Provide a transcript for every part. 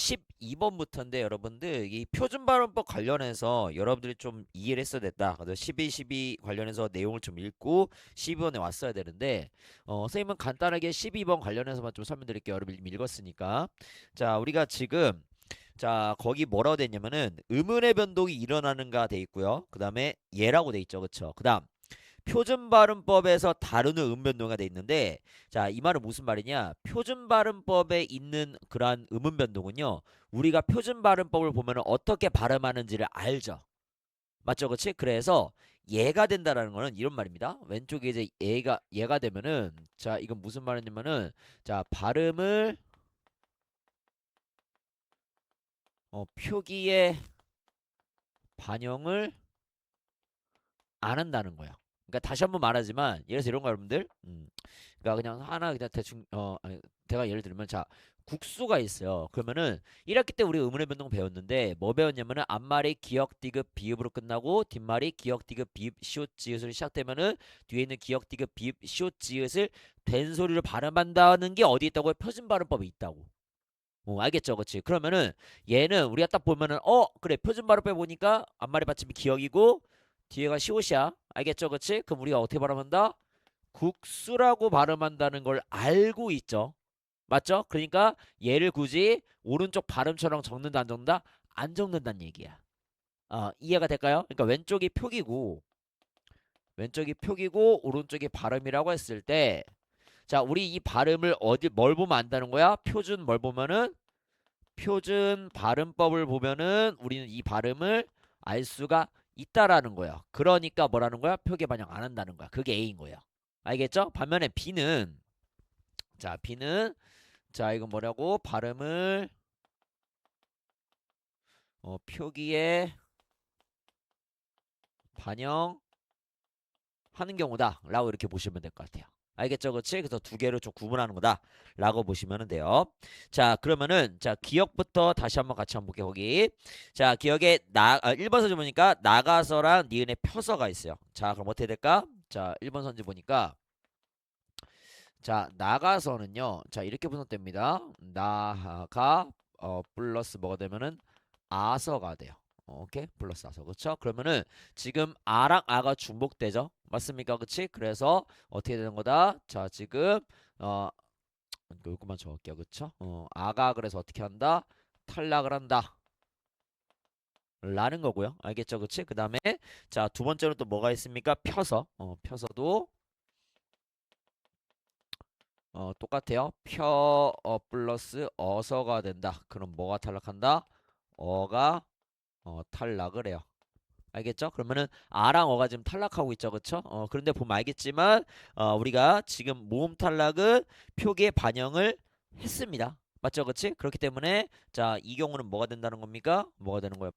12번부터인데 여러분들 이 표준 발음법 관련해서 여러분들이 좀 이해를 했어야 됐다. 그래서 12 관련해서 내용을 좀 읽고 12번에 왔어야 되는데 선생님은 간단하게 12번 관련해서만 좀 설명드릴게요. 여러분 읽었으니까. 자, 우리가 지금 자, 거기 뭐라고 돼 있냐면은 의문의 변동이 일어나는가 돼 있고요. 그다음에 예라고 돼 있죠. 그렇죠? 그다음 표준 발음법에서 다루는 음변동가 돼 있는데 자, 이 말은 무슨 말이냐? 표준 발음법에 있는 그러한 음운 변동은요. 우리가 표준 발음법을 보면은 어떻게 발음하는지를 알죠. 맞죠? 그렇지? 그래서 얘가 된다라는 거는 이런 말입니다. 왼쪽에 이제 얘가 되면은 자, 이건 무슨 말이냐면은 자, 발음을 표기에 반영을 안 한다는 거야. 그러니까 다시 한번 말하지만 예를 들어서 이런 거 여러분들 그러니까 그냥 하나 그냥 대충 아니, 제가 예를 들면 자 국수가 있어요. 그러면은 1학기 때 우리 의문의 변동 배웠는데 뭐 배웠냐면은 앞말이 기역 디귿 비읍으로 끝나고 뒷말이 기역 디귿 비읍 시옷 지읒으로 시작되면은 뒤에 있는 기역 디귿 비읍 시옷 지읒을 된 소리로 발음한다는 게 어디 있다고요? 표준 발음법에 있다고. 알겠죠, 그렇지? 그러면은 얘는 우리가 딱 보면은 그래 표준 발음법에 보니까 앞말의 받침이 기역이고 뒤에가 시옷이야. 알겠죠, 그렇지? 그럼 우리가 어떻게 발음한다? 국수라고 발음한다는 걸 알고 있죠. 맞죠? 그러니까 얘를 굳이 오른쪽 발음처럼 적는다 안 적는다? 안 적는다는 얘기야. 이해가 될까요? 그러니까 왼쪽이 표기고 오른쪽이 발음이라고 했을 때 자, 우리 이 발음을 어디 뭘 보면 안다는 거야? 표준 뭘 보면은 표준 발음법을 보면은 우리는 이 발음을 알 수가 있다라는 거야. 그러니까 뭐라는 거야? 표기 반영 안 한다는 거야. 그게 A인 거야. 알겠죠? 반면에 B는 자, B는 자, 이건 뭐라고? 발음을 표기에 반영하는 경우다 라고 이렇게 보시면 될 것 같아요. 알겠죠? 그렇지? 그래서 두 개를 좀 구분하는 거다 라고 보시면 돼요. 자, 그러면은 자, 기억부터 다시 한번 같이 한번 볼게요. 거기 자, 기억에 1번 선지 보니까 나가서랑 니은의 펴서가 있어요. 자, 그럼 어떻게 될까? 자, 1번 선지 보니까 자, 나가서는요. 자, 이렇게 분석됩니다. 나가 플러스 뭐가 되면은 아서가 돼요. 오케이? 플러스 아서. 그렇죠? 그러면은 지금 아랑 아가 중복되죠? 맞습니까? 그렇지? 그래서 어떻게 되는 거다? 자, 지금 어 요것만 적을게요. 그렇죠? 아가 그래서 어떻게 한다? 탈락을 한다. 라는 거고요. 알겠죠? 그렇지? 그다음에 자, 두 번째로 또 뭐가 있습니까? 펴서. 펴서도 똑같아요. 플러스 어서가 된다. 그럼 뭐가 탈락한다? 어가 탈락을 해요. 알겠죠? 그러면은 아랑 어가 지금 탈락하고 있죠. 그쵸? 그런데 보면 알겠지만 우리가 지금 모음 탈락은 표기에 반영을 했습니다. 맞죠? 그치? 그렇기 때문에 자, 이 경우는 뭐가 된다는 겁니까? 뭐가 되는 거예요?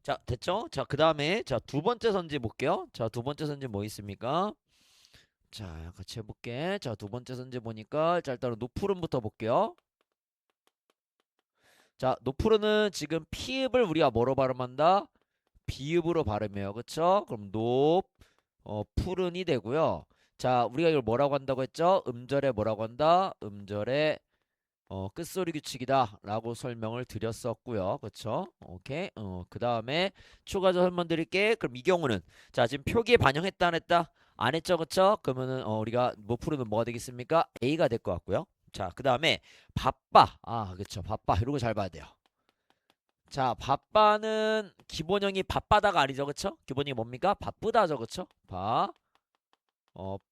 자, 됐죠? 자, 그 다음에 자, 두 번째 선지 볼게요. 자, 두 번째 선지 뭐 있습니까? 자, 같이 해볼게. 자, 두 번째 선지 보니까 자, 일단은 노푸른부터 볼게요. 자, 노푸른은 지금 피읍을 우리가 뭐로 발음한다? 비읍으로 발음해요. 그쵸? 그럼 푸른이 되고요. 자, 우리가 이걸 뭐라고 한다고 했죠? 음절에 뭐라고 한다? 음절에 끝소리 규칙이다 라고 설명을 드렸었고요. 그쵸? 오케이. 그 다음에 추가적으로 설명 드릴게. 그럼 이 경우는 자, 지금 표기에 반영했다 안 했다? 안 했죠. 그쵸? 그러면은 우리가 뭐 푸르면 뭐가 되겠습니까? A가 될 것 같고요. 자, 그 다음에 바빠. 그쵸. 바빠. 이런 거 잘 봐야 돼요. 자, 바빠는 기본형이 바빠다가 아니죠, 그쵸? 기본형이 뭡니까? 바쁘다죠, 그쵸?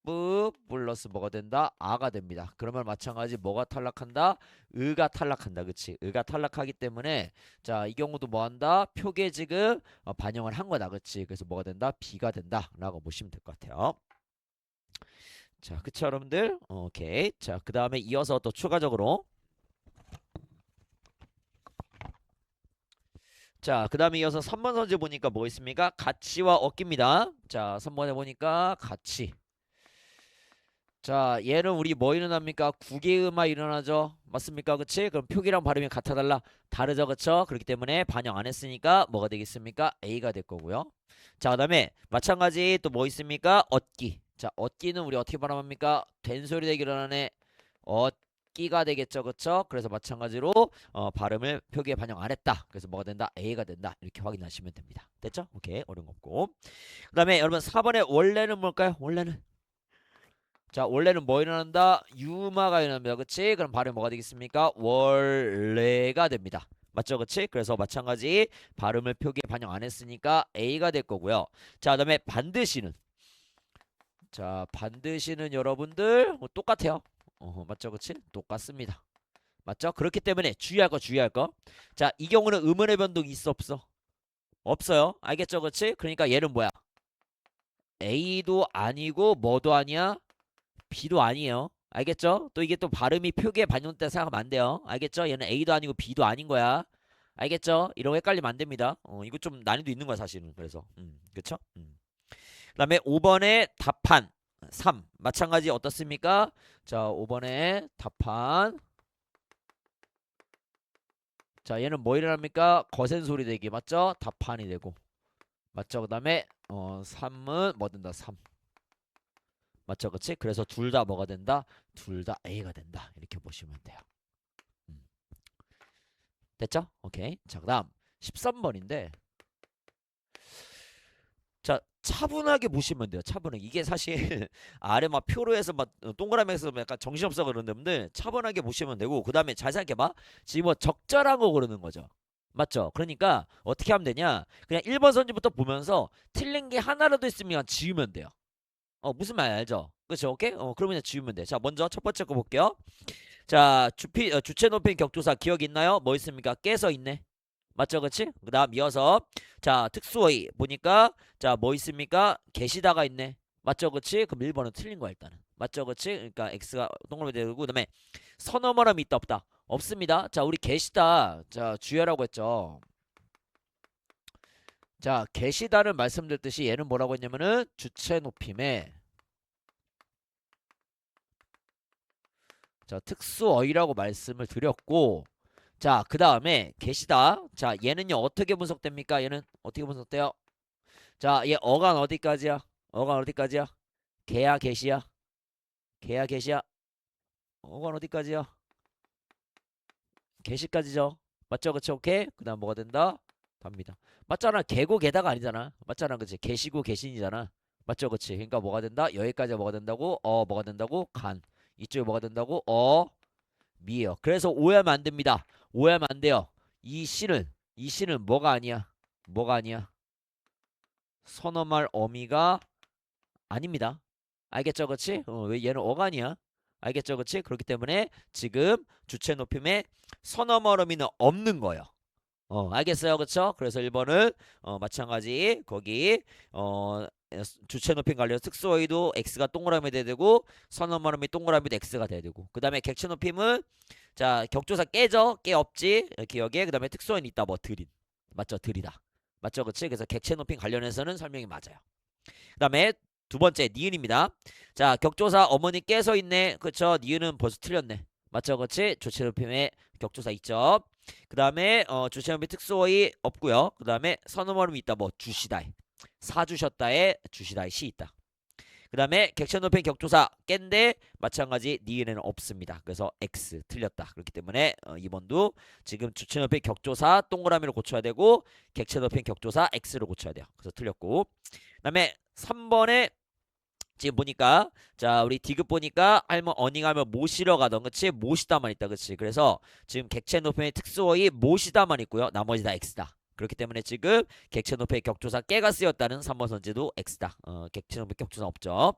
뿌 플러스 뭐가 된다? 아가 됩니다. 그러면 마찬가지 뭐가 탈락한다? 의가 탈락한다. 그치? 의가 탈락하기 때문에 자, 이 경우도 뭐 한다? 표기에 지금 반영을 한 거다. 그치? 그래서 뭐가 된다? B가 된다. 라고 보시면 될 것 같아요. 자, 그쵸, 여러분들? 오케이. 자, 그 다음에 이어서 또 추가적으로 자, 그 다음에 이어서 3번 선지 보니까 뭐 있습니까? 가치와 얻기입니다. 자, 3번에 보니까 가치. 자, 얘는 우리 뭐 일어납니까? 국외음화 일어나죠? 맞습니까? 그치? 그럼 표기랑 발음이 같아달라? 다르죠? 그쵸? 그렇기 때문에 반영 안 했으니까 뭐가 되겠습니까? A가 될 거고요. 자, 그 다음에 마찬가지 또 뭐 있습니까? 얻기. 자, 얻기는 우리 어떻게 발음합니까? 된소리 되기 일어나네. 얻기가 되겠죠? 그쵸? 그래서 마찬가지로 발음을 표기에 반영 안 했다. 그래서 뭐가 된다? A가 된다. 이렇게 확인하시면 됩니다. 됐죠? 오케이. 어려운 거 없고. 그 다음에 여러분 4번에 원래는 뭘까요? 원래는 자, 원래는 뭐 일어난다? 유마가 일어납니다. 그치? 그럼 발음이 뭐가 되겠습니까? 원래가 됩니다. 맞죠? 그치? 그래서 마찬가지 발음을 표기에 반영 안 했으니까 A가 될 거고요. 자, 그 다음에 반드시는. 자, 반드시는 여러분들 똑같아요. 맞죠? 그치? 똑같습니다. 맞죠? 그렇기 때문에 주의할 거 주의할 거. 자, 이 경우는 의문의 변동이 있어 없어? 없어요. 알겠죠? 그치? 그러니까 얘는 뭐야? A도 아니고 뭐도 아니야? B도 아니에요. 알겠죠? 또 이게 또 발음이 표기에 반영됐다 생각하면 안 돼요. 알겠죠? 얘는 A도 아니고 B도 아닌 거야. 알겠죠? 이런 거 헷갈리면 안 됩니다. 이거 좀 난이도 있는 거야 사실은. 그래서 그쵸? 그다음에 5번에 답판 3 마찬가지 어떻습니까? 자, 5번에 답판 자, 얘는 뭐 일어납니까? 거센 소리 되기 맞죠? 답판이 되고 맞죠? 그다음에 3은 뭐 된다? 3 맞죠? 그치? 그래서 둘 다 뭐가 된다? 둘 다 A가 된다. 이렇게 보시면 돼요. 음. 됐죠? 오케이. 자, 그 다음 13번인데 자, 차분하게 보시면 돼요. 차분하게. 이게 사실 아래 막 표로 해서 막 동그라미에서 약간 정신없어 그러는 분들 차분하게 보시면 되고 그 다음에 잘 생각해봐. 지금 뭐 적절한 거 그러는 거죠. 맞죠? 그러니까 어떻게 하면 되냐? 그냥 1번 선지부터 보면서 틀린 게 하나라도 있으면 지우면 돼요. 무슨 말 알죠? 그렇죠? 오케이? 그러면 그냥 지우면 돼. 자, 먼저 첫 번째 거 볼게요. 자, 주체 높임 격조사 기억 있나요? 뭐 있습니까? 깨서 있네. 맞죠? 그치? 그 다음 이어서 자, 특수어휘 보니까 자, 뭐 있습니까? 계시다가 있네. 맞죠? 그치? 그럼 1번은 틀린 거야 일단은. 맞죠? 그치? 그러니까 X가 동그라미 되고 그 다음에 선어머럼 있다 없다? 없습니다. 자, 우리 계시다. 자, 주의하라고 했죠. 자, 계시다를 말씀드렸듯이 얘는 뭐라고 했냐면은 주체 높임에 자, 특수어휘라고 말씀을 드렸고 자, 그 다음에 계시다. 자, 얘는요 어떻게 분석됩니까? 얘는 어떻게 분석돼요? 자, 얘 어간 어디까지야? 어간 어디까지야? 개야 개시야? 개야 개시야? 어간 어디까지야? 개시까지죠. 맞죠? 그쵸? 오케이. 그 다음 뭐가 된다? 답니다. 맞잖아. 개고 개다가 아니잖아. 맞잖아. 그치? 개시고 개신이잖아. 맞죠? 그치? 그러니까 뭐가 된다? 여기까지 뭐가 된다고? 뭐가 된다고? 간. 이쪽에 뭐가 된다고? 미에요. 그래서 오해하면 안 됩니다. 오해하면 안 돼요. 이 씨는 뭐가 아니야? 뭐가 아니야? 선어말 어미가 아닙니다. 알겠죠? 그치? 왜 얘는 어간이야? 알겠죠? 그치? 그렇기 때문에 지금 주체 높임에 선어말 어미는 없는 거예요. 알겠어요? 그쵸? 그래서 1번은 마찬가지 거기 주체 높임 관련 특수어휘도 x가 동그라미 돼야 되고 선어말 어미 동그라미도 x가 돼야 되고 그 다음에 객체 높임은 자 격조사 깨져? 깨 없지? 기억에 그 다음에 특수어휘는 있다 뭐 들인 맞죠? 들이다 맞죠? 그치? 그래서 객체 높임 관련해서는 설명이 맞아요. 그 다음에 두 번째 니은입니다. 자 격조사 어머니 깨서 있네. 그쵸? 니은은 벌써 틀렸네. 맞죠? 그치? 주체 높임에 격조사 있죠. 그 다음에 주체 높임 특수어휘 없고요. 그 다음에 선어머름이 있다. 뭐 주시다에 사주셨다에 주시다에 시 있다. 그 다음에 객체 높임 격조사 깬데 마찬가지 니은에는 없습니다. 그래서 X 틀렸다. 그렇기 때문에 2번도 지금 주체 높임 격조사 동그라미로 고쳐야 되고 객체 높임 격조사 X로 고쳐야 돼요. 그래서 틀렸고 그 다음에 3번에 지금 보니까 자 우리 디귿 보니까 할머 어닝하면 모시러 가던 그치 모시다만 있다 그치 그래서 지금 객체 노폐의 특수어이 모시다만 있고요 나머지 다 X다 그렇기 때문에 지금 객체 노폐의 격조사 깨가 쓰였다는 3번 선지도 X다 객체 노폐 격조사 없죠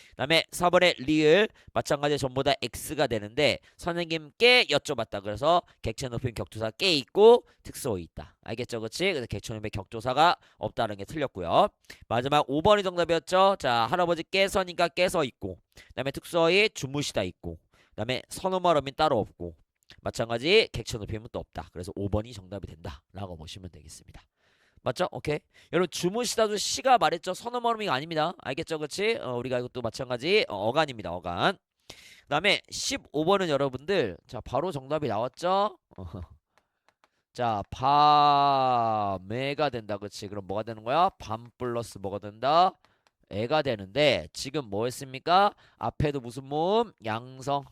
그다음에 4번의 리을 마찬가지 전부 다 X가 되는데 선생님께 여쭤봤다. 그래서 객체 높임 격조사 깨 있고 특수어이 있다. 알겠죠? 그렇지? 그래서 객체 높임 격조사가 없다는 게 틀렸고요. 마지막 5번이 정답이었죠. 자, 할아버지 깨서니까 깨서 있고 그다음에 특수어이 주무시다 있고 그다음에 선호말음이 따로 없고 마찬가지 객체 높임은 또 없다. 그래서 5번이 정답이 된다라고 보시면 되겠습니다. 맞죠? 오케이. 여러분 주무시다도 시가 말했죠. 선어머름이가 아닙니다. 알겠죠? 그치? 우리가 이것도 마찬가지 어간입니다. 어간. 그 다음에 15번은 여러분들 자 바로 정답이 나왔죠? 자 밤에가 된다. 그치? 그럼 뭐가 되는 거야? 밤 플러스 뭐가 된다? 애가 되는데 지금 뭐 했습니까? 앞에도 무슨 모음? 양성.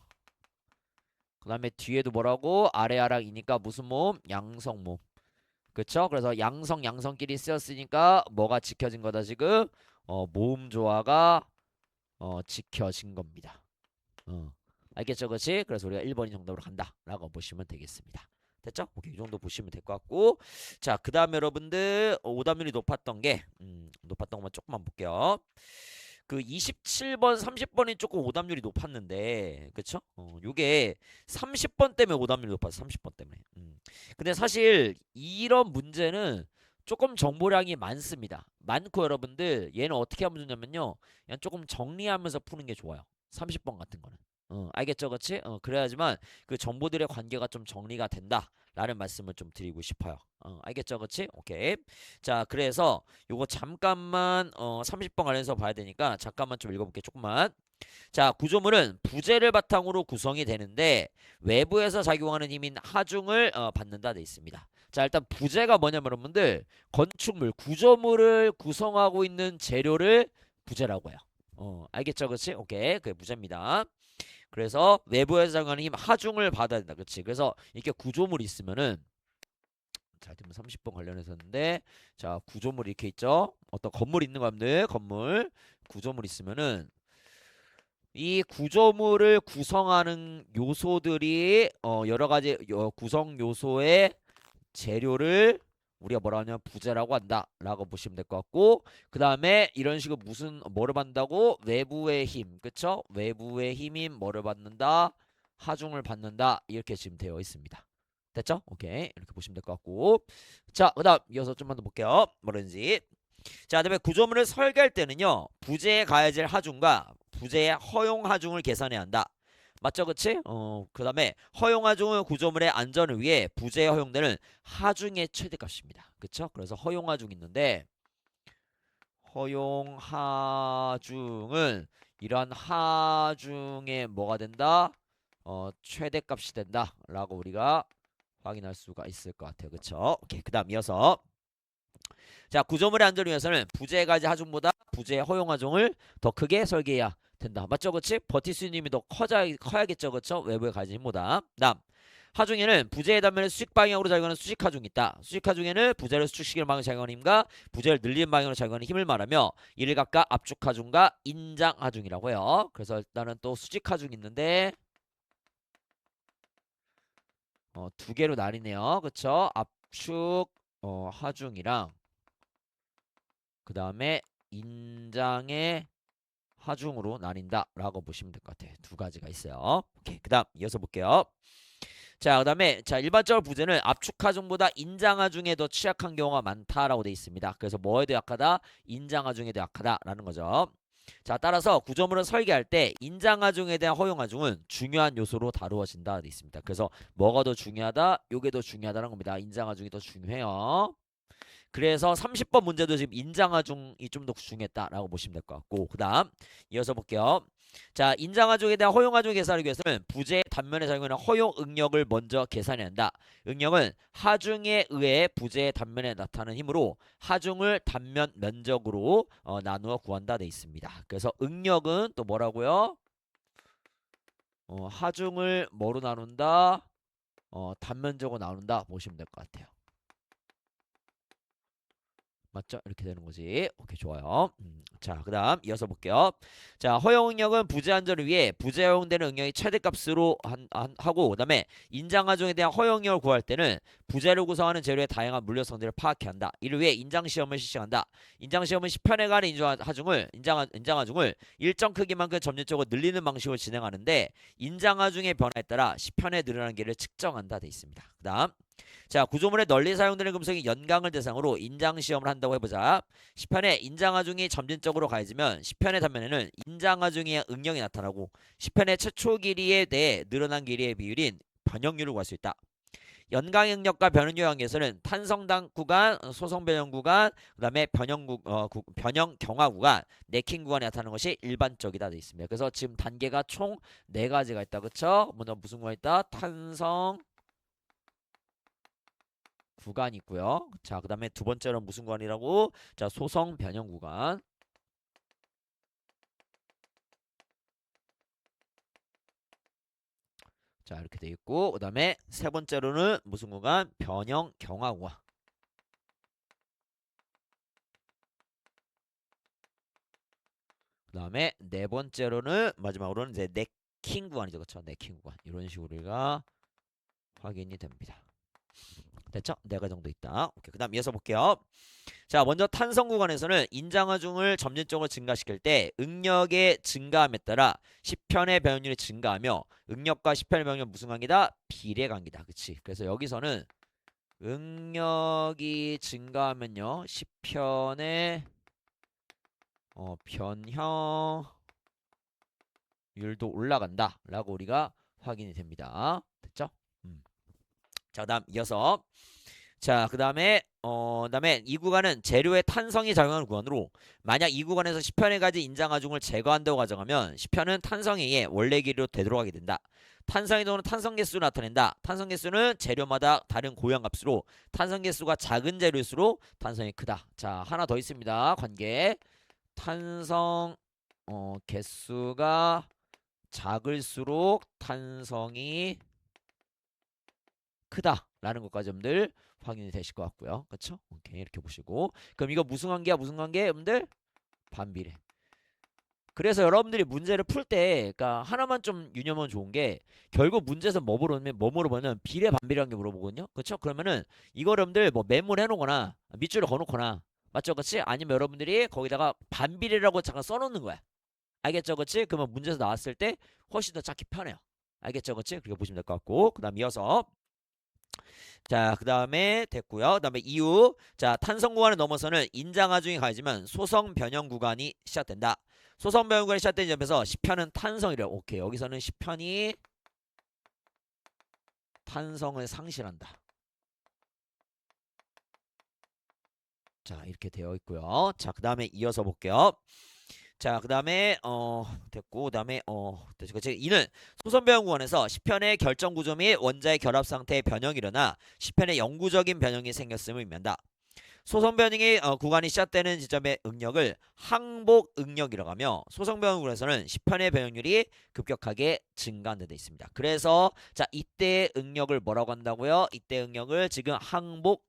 그 다음에 뒤에도 뭐라고? 아래아락이니까 무슨 모음? 양성 모음. 그쵸? 그래서 양성끼리 쓰였으니까 뭐가 지켜진 거다 지금? 모음 조화가 지켜진 겁니다. 알겠죠? 그치? 그래서 우리가 1번이 정답으로 간다 라고 보시면 되겠습니다. 됐죠? 오케이, 이 정도 보시면 될 것 같고 자 그 다음에 여러분들 오답률이 높았던 게 높았던 것만 조금만 볼게요. 그 27번 30번이 조금 오답률이 높았는데 그쵸? 요게 30번 때문에 오답률이 높았어 30번 때문에 근데 사실 이런 문제는 조금 정보량이 많습니다. 많고 여러분들 얘는 어떻게 하면 좋냐면요 그냥 조금 정리하면서 푸는 게 좋아요. 30번 같은 거는 알겠죠? 그치? 그래야지만 그 정보들의 관계가 좀 정리가 된다 라는 말씀을 좀 드리고 싶어요. 알겠죠? 그치? 오케이. 자 그래서 요거 잠깐만 30번 관련해서 봐야 되니까 잠깐만 좀 읽어볼게 조금만. 자 구조물은 부재를 바탕으로 구성이 되는데 외부에서 작용하는 힘인 하중을 받는다 돼 있습니다. 자 일단 부재가 뭐냐면 여러분들 건축물 구조물을 구성하고 있는 재료를 부재라고 해요. 알겠죠? 그치? 오케이 그게 부재입니다. 그래서 외부에서 작용하는 힘 하중을 받아야 된다. 그치? 그래서 이렇게 구조물이 있으면은 자, 지금 30번 관련해서인데 자, 구조물 이렇게 있죠? 어떤 건물 있는 겁니다. 건물. 구조물 있으면은 이 구조물을 구성하는 요소들이 여러 가지 구성 요소의 재료를 우리가 뭐라 하냐 부재라고 한다 라고 보시면 될 것 같고 그 다음에 이런 식으로 무슨 뭐를 받는다고 외부의 힘 그쵸 외부의 힘인 뭐를 받는다 하중을 받는다 이렇게 지금 되어 있습니다. 됐죠? 오케이 이렇게 보시면 될 것 같고 자 그 다음 이어서 좀만 더 볼게요 뭐라는지 자 그다음에 구조물을 설계할 때는요 부재에 가해질 하중과 부재의 허용 하중을 계산해야 한다. 맞죠? 그치? 그 다음에 허용 하중은 구조물의 안전을 위해 부재에 허용되는 하중의 최대값입니다. 그쵸? 그래서 허용 하중 있는데 허용 하중은 이러한 하중의 뭐가 된다? 최대값이 된다 라고 우리가 확인할 수가 있을 것 같아요. 그쵸? 오케이. 그 다음 이어서 자 구조물의 안전을 위해서는 부재에 가해질 하중보다 부재의 허용 하중을 더 크게 설계해야 된다. 맞죠? 그치? 버틸 수 있는 힘이 더 커야겠죠? 그쵸? 외부에 가진 힘보다. 다음 하중에는 부재의 단면을 수직 방향으로 작용하는 수직 하중이 있다. 수직 하중에는 부재를 수축시키는 방향으로 작용하는 힘과 부재를 늘리는 방향으로 작용하는 힘을 말하며 이를 각각 압축 하중과 인장 하중이라고 해요. 그래서 일단은 또 수직 하중이 있는데 두 개로 나뉘네요. 그쵸? 압축 하중이랑 그 다음에 인장의 하중으로 나뉜다 라고 보시면 될 것 같아요. 두 가지가 있어요. 오케이. 그 다음 이어서 볼게요. 자, 그 다음에 자 일반적으로 부재는 압축하중보다 인장하중에 더 취약한 경우가 많다라고 되어 있습니다. 그래서 뭐에 더 약하다? 인장하중에 더 약하다라는 거죠. 자, 따라서 구조물을 설계할 때 인장하중에 대한 허용하중은 중요한 요소로 다루어진다 되어 있습니다. 그래서 뭐가 더 중요하다? 요게 더 중요하다는 겁니다. 인장하중이 더 중요해요. 그래서 30번 문제도 지금 인장하중이 좀 더 중요했다라고 보시면 될 것 같고 그 다음 이어서 볼게요. 자 인장하중에 대한 허용하중 계산하기 위해서는 부재의 단면에 작용하는 허용 응력을 먼저 계산해야 한다. 응력은 하중에 의해 부재의 단면에 나타나는 힘으로 하중을 단면 면적으로 나누어 구한다 돼 있습니다. 그래서 응력은 또 뭐라고요? 하중을 뭐로 나눈다? 단면적으로 나눈다 보시면 될 것 같아요. 맞죠? 이렇게 되는 거지. 오케이, 좋아요. 자, 그 다음 이어서 볼게요. 자, 허용 응력은 부재 안전을 위해 부재 허용되는 응력이 최대값으로 하고, 그 다음에 인장하중에 대한 허용 응력을 구할 때는 부재를 구성하는 재료의 다양한 물려성들을 파악해야 한다. 이를 위해 인장시험을 실시한다. 인장시험은 10편에 관한 인장하중을 일정 크기만큼 점진적으로 늘리는 방식으로 진행하는데, 인장하중의 변화에 따라 10편의 늘어나는 길을 측정한다 돼 있습니다. 그 다음 자, 구조물에 널리 사용되는 금속이 연강을 대상으로 인장 시험을 한다고 해보자. 10편에 인장하중이 점진적으로 가해지면 10편의 단면에는 인장하중의 응력이 나타나고 10편의 최초 길이에 대해 늘어난 길이의 비율인 변형률을 구할 수 있다. 연강 응력과 변형률 관계에서는 탄성당 구간, 소성 변형 구간, 그다음에 변형 경화 구간, 네킹 구간이 나타나는 것이 일반적이다 되어 있습니다. 그래서 지금 단계가 총 4가지가 있다. 그렇죠? 먼저 무슨 구간 있다? 탄성 구간 있고요. 자, 그 다음에 두 번째로 무슨 구간이라고? 자, 소성 변형 구간. 자, 이렇게 돼 있고, 그 다음에 세 번째로는 무슨 구간? 변형 경화 구간. 그 다음에 네 번째로는 마지막으로는 이제 네킹 구간이죠, 그렇죠? 네킹 구간. 이런 식으로 우리가 확인이 됩니다. 됐죠? 4가 정도 있다. 오케이. 그 다음 이어서 볼게요. 자, 먼저 탄성 구간에서는 인장하중을 점진적으로 증가시킬 때 응력의 증가함에 따라 10편의 변형률이 증가하며 응력과 10편의 변형률 무슨 관계다? 비례 관계다. 그치? 그래서 여기서는 응력이 증가하면요 10편의 변형률도 올라간다 라고 우리가 확인이 됩니다. 됐죠? 자, 그 다음 이어서 자, 그다음에 이 구간은 재료의 탄성이 작용하는 구간으로 만약 이 구간에서 10편에 가진 인장하중을 제거한다고 가정하면 10편은 탄성에 의해 원래 길이로 되돌아가게 된다. 탄성의 도는 탄성 개수를 나타낸다. 탄성 개수는 재료마다 다른 고유한 값으로 탄성 개수가 작은 재료일수록 탄성이 크다. 자, 하나 더 있습니다. 관계. 탄성 개수가 작을수록 탄성이 크다라는 것까지 여러분들 확인이 되실 것 같고요. 그렇죠? 오케이, 이렇게 보시고 그럼 이거 무슨 관계야? 무슨 관계? 여러분들 반비례. 그래서 여러분들이 문제를 풀 때 그러니까 하나만 좀 유념하면 좋은 게 결국 문제에서 뭐 물어보면 비례 반비례한 게 물어보거든요. 그렇죠? 그러면은 이거 여러분들 뭐 메모를 해놓거나 밑줄을 그어놓거나 맞죠? 그렇지? 아니면 여러분들이 거기다가 반비례라고 잠깐 써놓는 거야. 알겠죠? 그렇지? 그러면 문제에서 나왔을 때 훨씬 더 찾기 편해요. 알겠죠? 그렇지? 그렇게 보시면 될 것 같고 그 다음 이어서 자, 그 다음에 됐고요. 그 다음에 이후 자, 탄성 구간을 넘어서는 인장하중이 가해지면 소성 변형 구간이 시작된다. 소성 변형 구간이 시작된 점에서 10편은 탄성이래. 오케이, 여기서는 10편이 탄성을 상실한다. 자, 이렇게 되어 있고요. 자, 그 다음에 이어서 볼게요. 자, 그 다음에 됐고, 그 다음에 됐고, 이는 소선 변형 구간에서 10편의 결정 구조 및 원자의 결합 상태의 변형이 일어나 10편의 영구적인 변형이 생겼음을 의미한다. 소선 변형의 구간이 시작되는 지점의 응력을 항복 응력이라고 하며 소선 변형 구간에서는 10편의 변형률이 급격하게 증가하는 데 있습니다. 그래서 자, 이때의 응력을 뭐라고 한다고요? 이때 응력을 지금 항복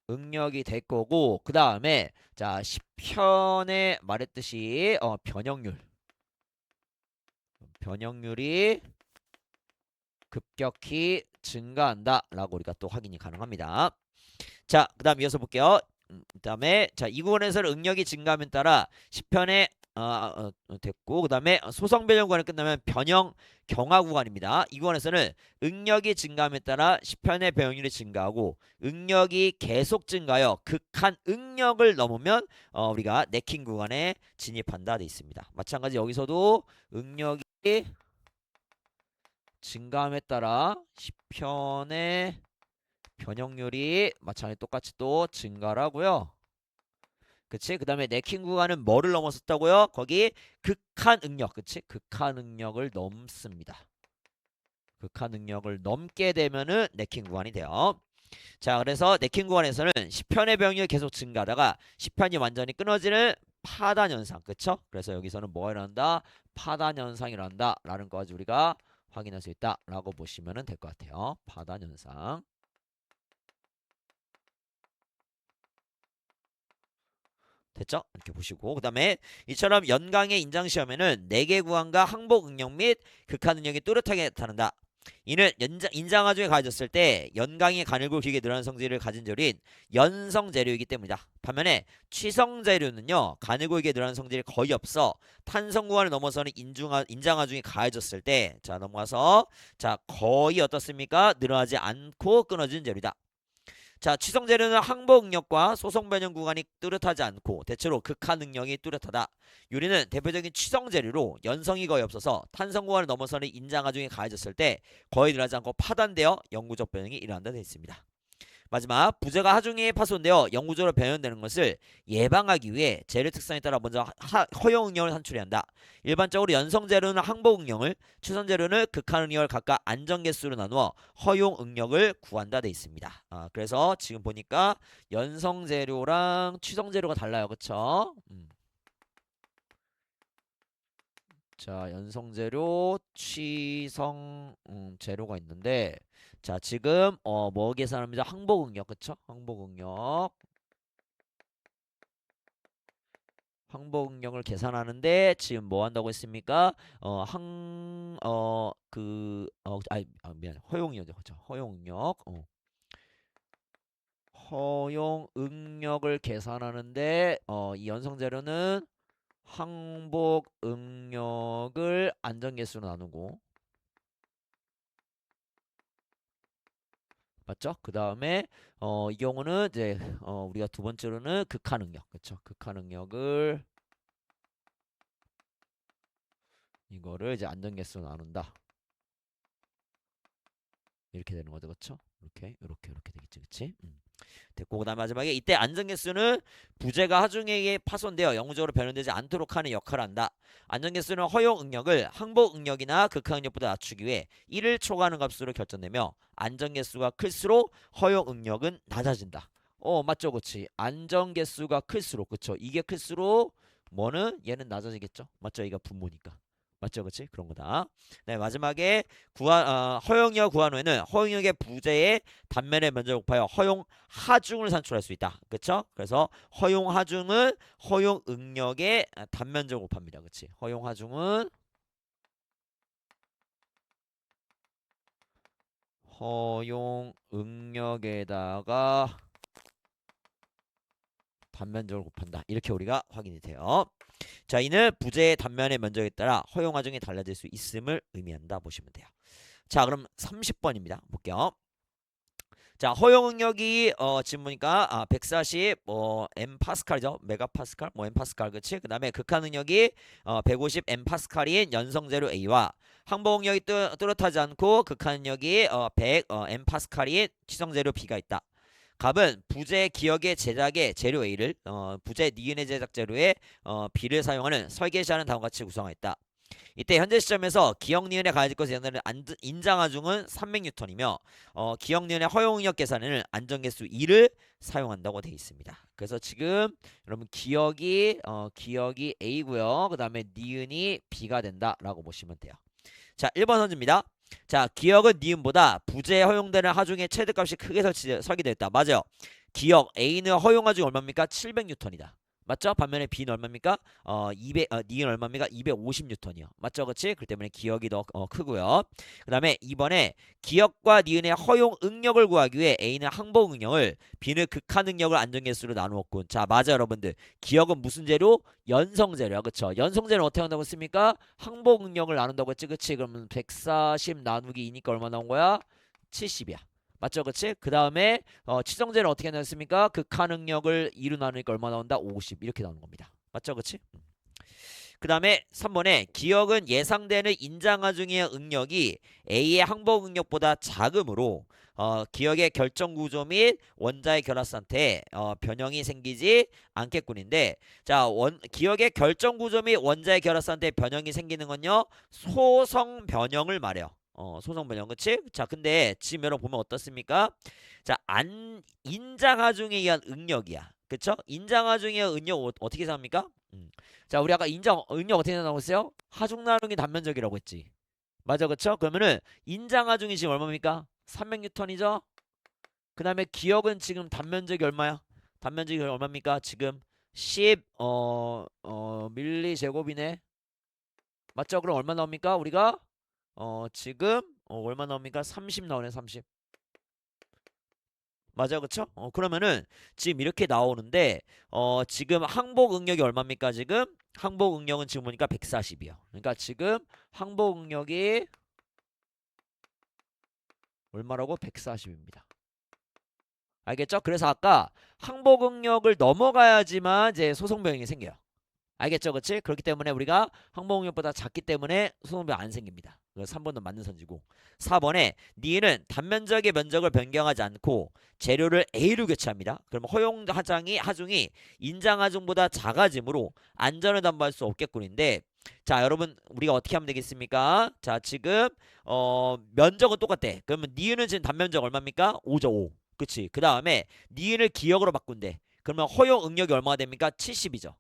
응력이 될 거고 그 다음에 자 10편에 말했듯이 변형률이 급격히 증가한다 라고 우리가 또 확인이 가능합니다. 자, 그 다음 이어서 볼게요. 그 다음에 자, 이 구간에서는 응력이 증가함에 따라 10편의 됐고 그 다음에 소성 변형 구간이 끝나면 변형 경화 구간입니다. 이 구간에서는 응력이 증가함에 따라 10편의 변형률이 증가하고 응력이 계속 증가하여 극한 응력을 넘으면 우리가 네킹 구간에 진입한다 돼 있습니다. 마찬가지 여기서도 응력이 증가함에 따라 10편의 변형률이 마찬가지 똑같이 또 증가를 하고요. 그치? 그 다음에 네킹 구간은 뭐를 넘었었다고요? 거기 극한 응력. 그치? 극한 응력을 넘습니다. 극한 응력을 넘게 되면은 네킹 구간이 돼요. 자, 그래서 네킹 구간에서는 10편의 병력이 계속 증가하다가 10편이 완전히 끊어지는 파단 현상. 그쵸? 그래서 여기서는 뭐가 일어난다? 파단 현상이 일어난다. 라는 거까지 우리가 확인할 수 있다. 라고 보시면 될 것 같아요. 파단 현상. 됐죠? 이렇게 보시고 그다음에 이처럼 연강의 인장시험에는 4개 구간과 항복 응력 및 극한 능력이 뚜렷하게 나타난다. 이는 인장하중에 가해졌을 때 연강이 가늘고 길게 늘어난 성질을 가진 재료인 연성재료이기 때문이다. 반면에 취성재료는요 가늘고 길게 늘어난 성질이 거의 없어 탄성구간을 넘어서는 인장하중이 가해졌을 때 자 넘어가서 자 거의 어떻습니까? 늘어나지 않고 끊어진 재료이다. 자, 취성 재료는 항복 능력과 소송 변형 구간이 뚜렷하지 않고 대체로 극한 능력이 뚜렷하다. 유리는 대표적인 취성 재료로 연성이 거의 없어서 탄성 구간을 넘어서는 인장하중이 가해졌을 때 거의 늘어나지 않고 파단되어 영구적 변형이 일어난다 되어 있습니다. 마지막 부재가 하중에 파손되어 영구적으로 변형되는 것을 예방하기 위해 재료 특성에 따라 먼저 허용 응력을 산출해야 한다. 일반적으로 연성 재료는 항복 응력을, 추선 재료는 극한 응력을 각각 안전 개수로 나누어 허용 응력을 구한다 돼 있습니다. 그래서 지금 보니까 연성 재료랑 추성 재료가 달라요, 그쵸? 자, 연성 재료, 취성 재료가 있는데, 자, 지금 뭐 계산합니다. 항복 응력, 그쵸? 항복 응력. 항복 응력을 계산하는데 지금 뭐 한다고 했습니까? 미안, 허용 응력이죠, 그쵸? 허용 응력. 허용 응력을 계산하는데 이 연성 재료는 항복 응력을 안전계수로 나누고 맞죠? 그 다음에 이 경우는 이제 우리가 두 번째로는 극한 응력, 그렇죠? 극한 응력을 이거를 이제 안전계수로 나눈다. 이렇게 되는 거죠, 그렇죠? 이렇게 되겠지, 그렇지? 됐고 그다음 마지막에 이때 안전계수는 부재가 하중에 파손되어 영구적으로 변형되지 않도록 하는 역할을 한다. 안전계수는 허용 응력을 항복 응력이나 극한 응력보다 낮추기 위해 1을 초과하는 값으로 결정되며 안전계수가 클수록 허용 응력은 낮아진다. 맞죠, 그렇지? 안전계수가 클수록 그렇죠. 이게 클수록 뭐는 얘는 낮아지겠죠. 맞죠? 이가 분모니까. 맞죠, 그렇지? 그런 거다. 네, 마지막에 허용력 구한 후에는 허용력의 부재의 단면의 면적을 곱하여 허용 하중을 산출할 수 있다. 그렇죠? 그래서 허용 하중은 허용 응력의 단면적을 곱합니다. 그렇지? 허용 하중은 허용 응력에다가 단면적을 곱한다. 이렇게 우리가 확인이 돼요. 자, 이는 부재의 단면의 면적에 따라 허용 하중이 달라질 수 있음을 의미한다 보시면 돼요. 자, 그럼 30번입니다. 볼게요. 자, 허용 응력이 지금 보니까 140 m 파스칼이죠. 메가 파스칼, m 파스칼, 그렇지? 그다음에 극한 응력이 150 m 파스칼인 연성 재료 A와 항복 응력이 뚜렷하지 않고 극한 응력이 100 m 파스칼인 취성 재료 B가 있다. 값은 부재 기억의 제작의 재료 A를 부재 니은의 제작 재료에 B를 사용하는 설계시하는 다음과 같이 구성하였다. 이때 현재 시점에서 기억 니은에 가해질 것을 연다는 인장하중은 300N이며 기억 니은의 허용 응력 계산에는 안전계수 2를 사용한다고 되어 있습니다. 그래서 지금 여러분 기억이 A고요. 그 다음에 니은이 B가 된다라고 보시면 돼요. 자, 1번 선지입니다. 자, 기억은 니은보다 부재에 허용되는 하중의 최대값이 크게 설계되어 있다. 맞아요. 기억 A는 허용 하중이 얼마입니까? 700N이다. 맞죠? 반면에 B는 얼마입니까? 200, 니은 얼마입니까? 250N이요. 맞죠? 그렇지? 그 때문에 기억이 더 크고요. 그 다음에 2번에 기억과 니은의 허용 응력을 구하기 위해 A는 항복 응력을 B는 극한 응력을 안전계수로 나누었군. 자, 맞아요, 여러분들. 기억은 무슨 재료? 연성 재료야. 그쵸? 연성 재료는 어떻게 한다고 했습니까? 항복 응력을 나눈다고 했지. 그치? 그러면 140 나누기 2니까 얼마 나온 거야? 70이야. 맞죠, 그치? 그 다음에 치정제는 어떻게 나왔습니까? 극한 응력을 2로 나누니까 얼마 나온다? 50 이렇게 나오는 겁니다. 맞죠, 그치? 그 다음에 3번에 기억은 예상되는 인장하중의 응력이 A의 항복 응력보다 작으므로 기억의 결정 구조 및 원자의 결합 상태에 변형이 생기지 않겠군인데 자 기억의 결정 구조 및 원자의 결합 상태에 변형이 생기는 건요 소성 변형을 말해요. 소성 변형 그치? 자 근데 지금 여러분 보면 어떻습니까? 자 인장하중에 의한 응력이야. 그쵸? 인장하중에 의한 응력 어떻게 생각합니까? 자, 우리 아까 응력 어떻게 나오고 있어요? 하중 나누기 단면적이라고 했지. 맞아, 그쵸? 그러면은 인장하중이 지금 얼마입니까? 300N이죠? 그 다음에 기억은 지금 단면적이 얼마야? 단면적이 얼마입니까? 지금 10 밀리 제곱이네. 맞죠? 그럼 얼마 나옵니까? 우리가 지금 얼마 나옵니까? 30 나오네. 30. 맞아, 그쵸? 그러면은 지금 이렇게 나오는데 지금 항복 응력이 얼마입니까? 지금 항복 응력은 지금 보니까 140이요. 그러니까 지금 항복 응력이 얼마라고? 140입니다. 알겠죠? 그래서 아까 항복 응력을 넘어가야지만 이제 소송 병이 생겨요. 알겠죠? 그치? 그렇기 때문에 우리가 항복응력보다 작기 때문에 소송병 안 생깁니다. 3번도 맞는 선지고. 4번에 니은 단면적의 면적을 변경하지 않고 재료를 A로 교체합니다. 그럼 허용 하중이 인장 하중보다 작아지므로 안전을 담보할 수 없겠군인데, 자 여러분 우리가 어떻게 하면 되겠습니까? 자 지금 면적은 똑같대. 그러면 니은은 지금 단면적 얼마입니까? 5죠. 5. 그치? 그 다음에 니은을 기억으로 바꾼대. 그러면 허용 응력이 얼마가 됩니까? 70이죠.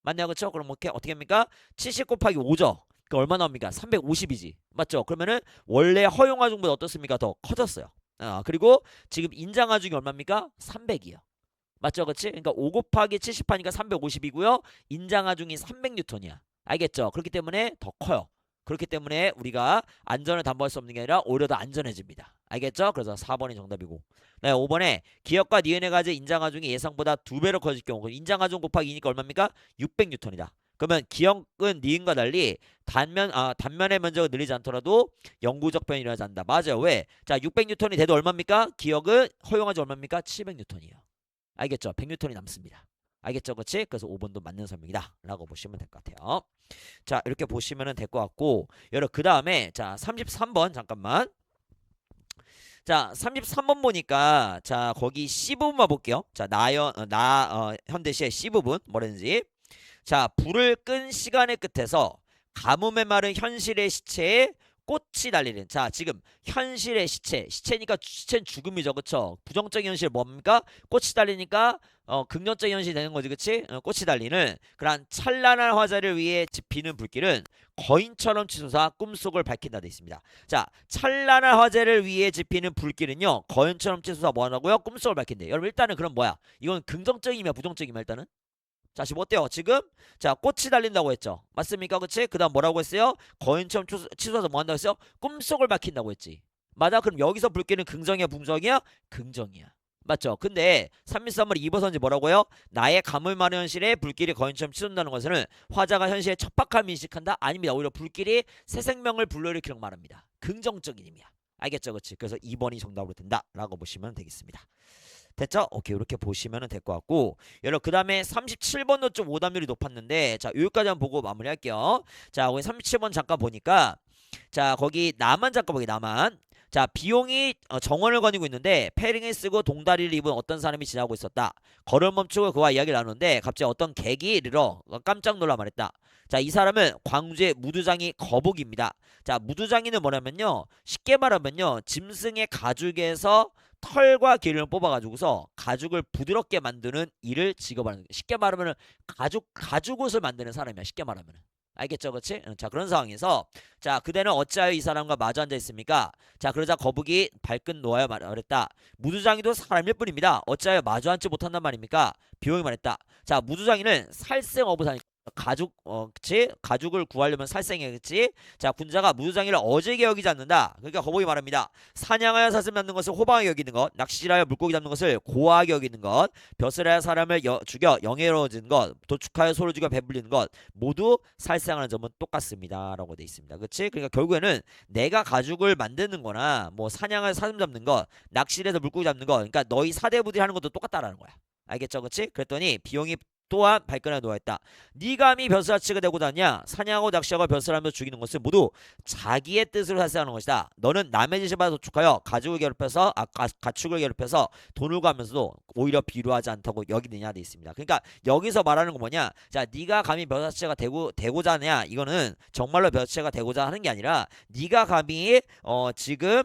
맞나요? 그쵸? 그럼 어떻게 합니까? 70 곱하기 5죠. 그 얼마 나옵니까? 350이지. 맞죠? 그러면은 원래 허용하중보다 어떻습니까? 더 커졌어요. 그리고 지금 인장하중이 얼마입니까? 300이요. 맞죠? 그치? 그러니까 5 곱하기 70 하니까 350이고요. 인장하중이 300N이야. 알겠죠? 그렇기 때문에 더 커요. 그렇기 때문에 우리가 안전을 담보할 수 없는 게 아니라 오히려 더 안전해집니다. 알겠죠? 그래서 4번이 정답이고. 네, 5번에 기업과 니은의 가지 인장하중이 예상보다 2배로 커질 경우 인장하중 곱하기 2니까 얼마입니까? 600N이다. 그러면 기업은 니은과 달리 단면의 면적을 늘리지 않더라도 영구적 변이 일어나지 않는다. 맞아요. 왜? 자, 600N이 돼도 얼마입니까? 기업은 허용하지 얼마입니까? 700N이에요. 알겠죠? 100N이 남습니다. 알겠죠? 그치? 그래서 5번도 맞는 설명이다 라고 보시면 될 것 같아요. 자 이렇게 보시면 될 것 같고, 여러분 그 다음에 자 33번 잠깐만. 자 33번 보니까 자 거기 C부분만 볼게요. 자 현대시의 C부분 뭐라는지. 자 불을 끈 시간의 끝에서 가뭄에 마른 현실의 시체에 꽃이 달리는. 자 지금 현실의 시체니까 시체는 죽음이죠. 그쵸? 부정적인 현실 뭡니까? 꽃이 달리니까 긍정적인 현실이 되는 거지. 그치? 꽃이 달리는 그러한 찬란한 화자를 위해 지피는 불길은 거인처럼 치솟아 꿈속을 밝힌다 돼 있습니다. 자 찬란한 화제를 위해 지피는 불길은요 거인처럼 치솟아 뭐하냐고요? 꿈속을 밝힌대. 여러분 일단은 그럼 뭐야? 이건 긍정적이면 부정적이면 일단은. 자 지금 어때요? 지금 자 꽃이 달린다고 했죠. 맞습니까? 그치? 그 다음 뭐라고 했어요? 거인처럼 치솟아서 뭐 한다고 했어요? 꿈속을 밝힌다고 했지. 맞아? 그럼 여기서 불길은 긍정이야 부정이야? 긍정이야. 맞죠? 근데 313번이 2번 선지 뭐라고요? 나의 가물 마른 현실에 불길이 거인처럼 치솟는다는 것은 화자가 현실의 척박함을 인식한다? 아닙니다. 오히려 불길이 새 생명을 불러일으키는 말입니다. 긍정적인 의미야. 알겠죠? 그치? 그래서 2번이 정답으로 된다 라고 보시면 되겠습니다. 됐죠? 오케이 이렇게 보시면 될 것 같고, 여러분 그 다음에 37번도 좀 오답률이 높았는데 자 여기까지 한번 보고 마무리할게요. 자 거기 37번 잠깐 보니까 자 거기 남한 잠깐 보기 남한. 자 비용이 정원을 거니고 있는데 패링을 쓰고 동다리를 입은 어떤 사람이 지나고 있었다. 걸음 멈추고 그와 이야기를 나누는데 갑자기 어떤 객이 이르러 깜짝 놀라 말했다. 자 이 사람은 광주의 무두장이 거북입니다. 자 무두장이는 뭐냐면요 쉽게 말하면요 짐승의 가죽에서 털과 기름을 뽑아가지고서 가죽을 부드럽게 만드는 일을 직업으로 하는 거예요. 쉽게 말하면 가죽옷을 만드는 사람이야. 쉽게 말하면. 알겠죠? 그치? 자 그런 상황에서 자 그대는 어찌하여 이 사람과 마주 앉아 있습니까? 자 그러자 거북이 발끈 놓아야 말했다. 무두장이도 사람일 뿐입니다. 어찌하여 마주 앉지 못한단 말입니까? 비용이 말했다. 자 무두장이는 살생어부사니까 그치? 가죽을 구하려면 살생해야겠지? 자 군자가 무두장이를 어지게 여기지 않는다. 그러니까 거북이 말합니다. 사냥하여 사슴 잡는 것을 호방하게 여기는 것, 낚시하여 물고기 잡는 것을 고아하게 여기는 것, 벼슬하여 사람을 죽여 영예로워지는 것, 도축하여 소를 죽여 배불리는 것 모두 살생하는 점은 똑같습니다 라고 돼 있습니다. 그치? 그러니까 결국에는 내가 가죽을 만드는 거나 뭐 사냥하여 사슴 잡는 것, 낚시를 해서 물고기 잡는 것, 그러니까 너희 사대부들이 하는 것도 똑같다라는 거야. 알겠죠? 그치? 그랬더니 비용이 또한 발끈에 놓아있다. 네 감히 벼슬아치가 되고자 하냐? 사냥하고 낚시하고 벼슬하며 죽이는 것은 모두 자기의 뜻으로 살생하는 것이다. 너는 남의 짓을 받아 도축하여 가축을 괴롭혀서 돈을 구하면서도 오히려 비루하지 않다고 여기느냐 돼 있습니다. 그러니까 여기서 말하는 건 뭐냐? 자, 네가 감히 벼슬아치가 되고자 하냐? 이거는 정말로 벼슬아치가 되고자 하는 게 아니라 네가 감히 지금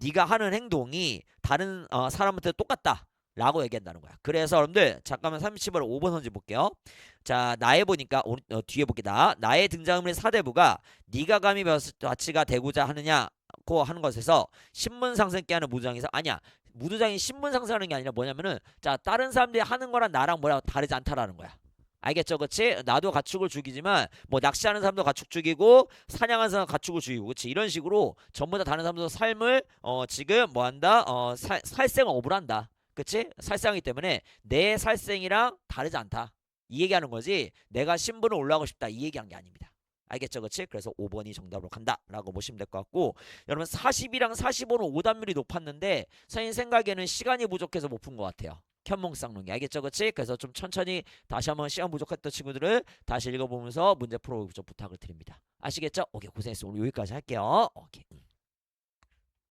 네가 하는 행동이 다른 사람한테 똑같다. 라고 얘기한다는 거야. 그래서 여러분들 잠깐만 30번 5번 선지 볼게요. 자 나에 보니까 뒤에 볼게다. 나의 등장인물의 사대부가 네가 감히 벼슬아치가 되고자 하느냐고 하는 것에서 신문 상승께 하는 무두장에서 아니야. 무두장이 신문 상승하는 게 아니라 뭐냐면은 자 다른 사람들이 하는 거랑 나랑 뭐랑 다르지 않다라는 거야. 알겠죠? 그치? 나도 가축을 죽이지만 뭐 낚시하는 사람도 가축 죽이고 사냥하는 사람 가축을 죽이고 그치? 이런 식으로 전부 다 다른 사람도 삶을 지금 뭐 한다? 살생업을 한다. 그치? 살생하기 때문에 내 살생이랑 다르지 않다. 이 얘기하는 거지. 내가 신분을 올라가고 싶다. 이 얘기한 게 아닙니다. 알겠죠? 그치? 그래서 5번이 정답으로 간다라고 보시면 될 것 같고 여러분 40이랑 45는 오답률이 높았는데 선생님 생각에는 시간이 부족해서 못 푼 것 같아요. 현몽 쌍둥이 알겠죠? 그치? 그래서 좀 천천히 다시 한번 시간 부족했던 친구들을 다시 읽어보면서 문제 풀어보죠 부탁을 드립니다. 아시겠죠? 오케이 고생했어. 오늘 여기까지 할게요. 오케이.